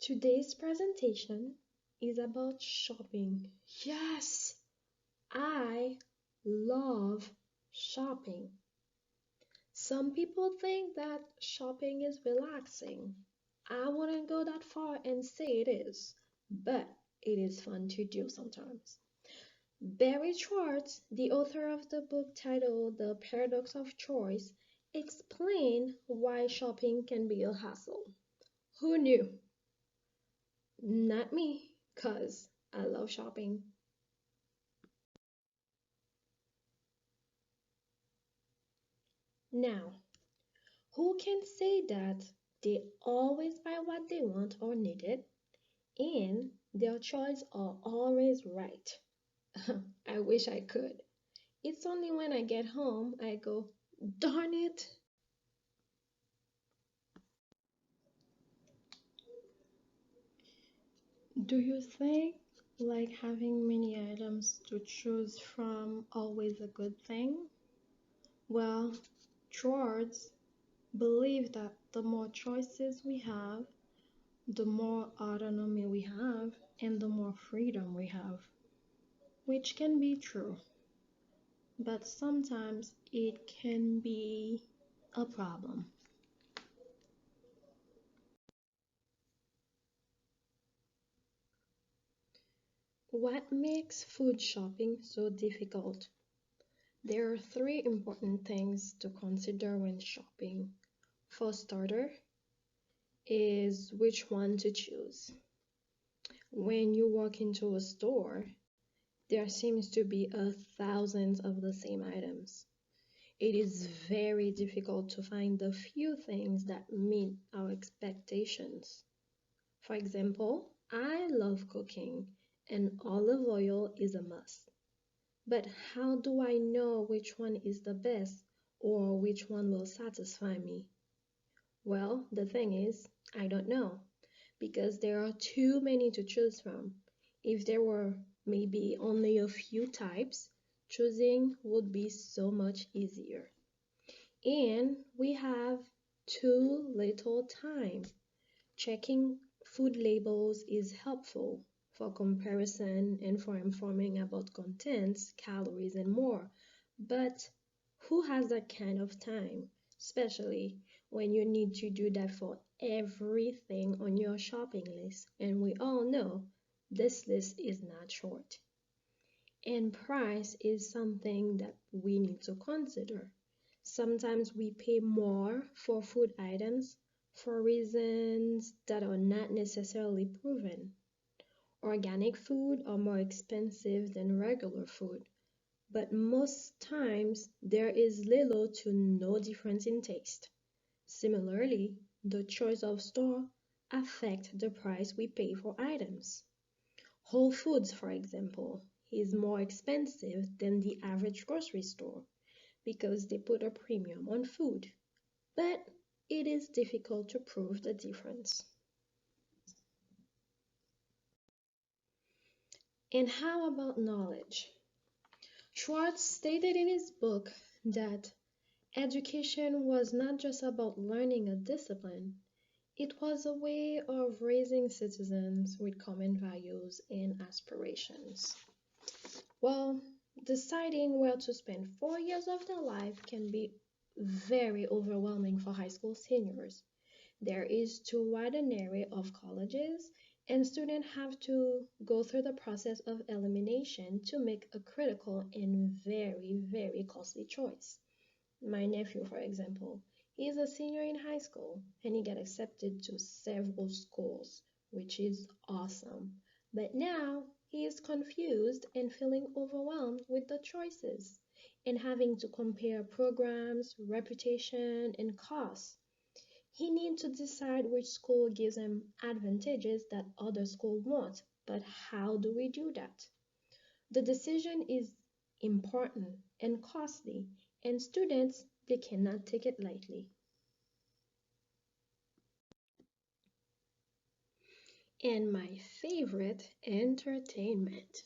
Today's presentation is about shopping. Yes, I love shopping. Some people think that shopping is relaxing. I wouldn't go that far and say it is, but it is fun to do sometimes. Barry Schwartz, the author of the book titled The Paradox of Choice, explained why shopping can be a hassle. Who knew? Not me, 'cause I love shopping. Now, who can say that they always buy what they want or need it and their choices are always right? I wish I could. It's only when I get home I go, darn it. Do you think like having many items to choose from always a good thing? Well, Schwartz believe that the more choices we have, the more autonomy we have, and the more freedom we have, which can be true, but sometimes it can be a problem. What makes food shopping so difficult? There are three important things to consider when shopping. For starter, is which one to choose. When you walk into a store, there seems to be a thousands of the same items. It is very difficult to find the few things that meet our expectations. For example, I love cooking and olive oil is a must. But how do I know which one is the best or which one will satisfy me? Well, the thing is, I don't know because there are too many to choose from. If there were maybe only a few types, choosing would be so much easier. And we have too little time. Checking food labels is helpful for comparison and for informing about contents, calories, and more. But who has that kind of time? Especially when you need to do that for everything on your shopping list. And we all know this list is not short. And price is something that we need to consider. Sometimes we pay more for food items for reasons that are not necessarily proven. Organic food are more expensive than regular food, but most times there is little to no difference in taste. Similarly, the choice of store affect the price we pay for items. Whole Foods, for example, is more expensive than the average grocery store because they put a premium on food. But it is difficult to prove the difference. And how about knowledge? Schwartz stated in his book that education was not just about learning a discipline, it was a way of raising citizens with common values and aspirations. Well, deciding where to spend 4 years of their life can be very overwhelming for high school seniors. There is too wide an array of colleges, and students have to go through the process of elimination to make a critical and very costly choice. My nephew, for example, he is a senior in high school and he got accepted to several schools, which is awesome. But now he is confused and feeling overwhelmed with the choices and having to compare programs, reputation, and costs. He needs to decide which school gives him advantages that other schools won't. But how do we do that? The decision is important and costly, and students they cannot take it lightly. And my favorite, entertainment.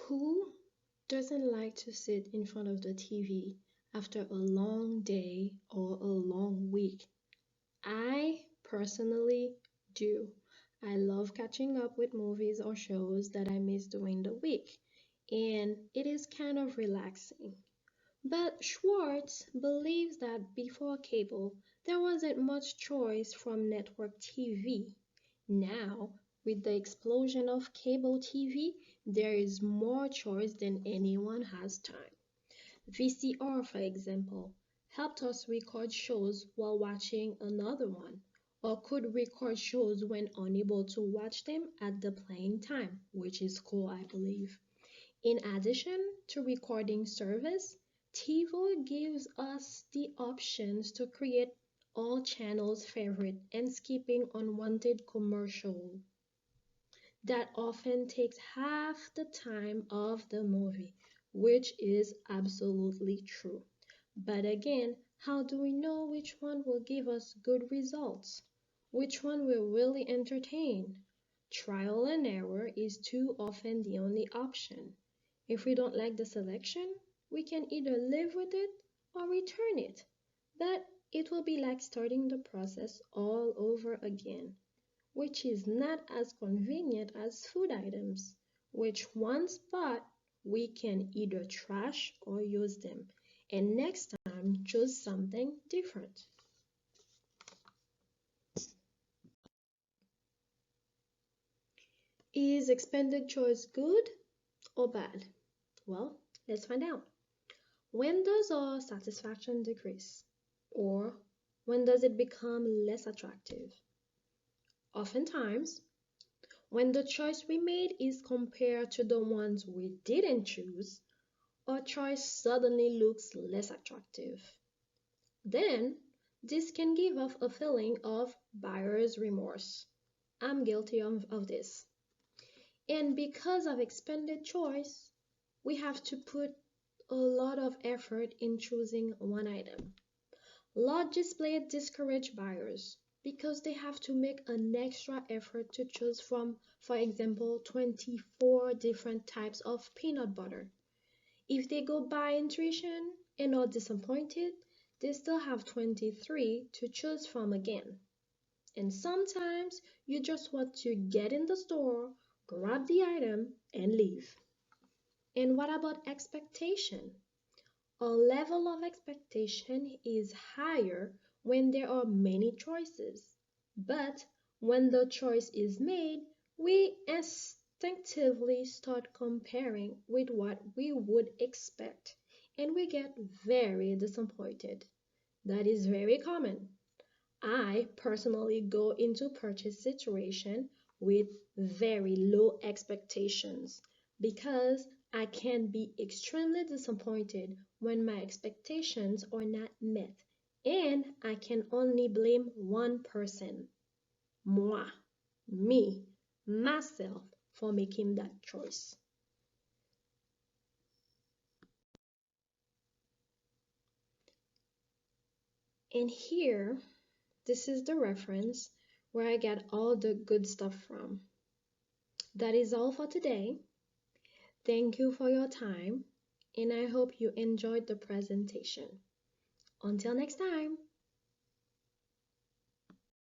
Who doesn't like to sit in front of the TV after a long day or a long week? I personally do. I love catching up with movies or shows that I missed during the week, and it is kind of relaxing. But Schwartz believes that before cable, there wasn't much choice from network TV. Now, with the explosion of cable TV, there is more choice than anyone has time. VCR, for example, helped us record shows while watching another one, or could record shows when unable to watch them at the playing time, which is cool, I believe. In addition to recording service, TiVo gives us the options to create all channels favorite and skipping unwanted commercial that often takes half the time of the movie, which is absolutely true. But again, how do we know which one will give us good results? Which one will really entertain? Trial and error is too often the only option. If we don't like the selection, we can either live with it or return it. But it will be like starting the process all over again, which is not as convenient as food items, which once bought, we can either trash or use them, and next time choose something different. Is expanded choice good or bad? Well, let's find out. When does our satisfaction decrease? Or when does it become less attractive? Oftentimes, when the choice we made is compared to the ones we didn't choose, our choice suddenly looks less attractive. Then, this can give off a feeling of buyer's remorse. I'm guilty of this. And because of expanded choice, we have to put a lot of effort in choosing one item. Large displays discourage buyers because they have to make an extra effort to choose from, for example, 24 different types of peanut butter. If they go by intuition and are disappointed, they still have 23 to choose from again. And sometimes you just want to get in the store, grab the item, and leave. And what about expectation? A level of expectation is higher when there are many choices. But when the choice is made, we instinctively start comparing with what we would expect, and we get very disappointed. That is very common. I personally go into purchase situation with very low expectations because I can be extremely disappointed when my expectations are not met, and I can only blame one person, moi, me, myself, for making that choice. And here, this is the reference where I get all the good stuff from. That is all for today. Thank you for your time, and I hope you enjoyed the presentation. Until next time.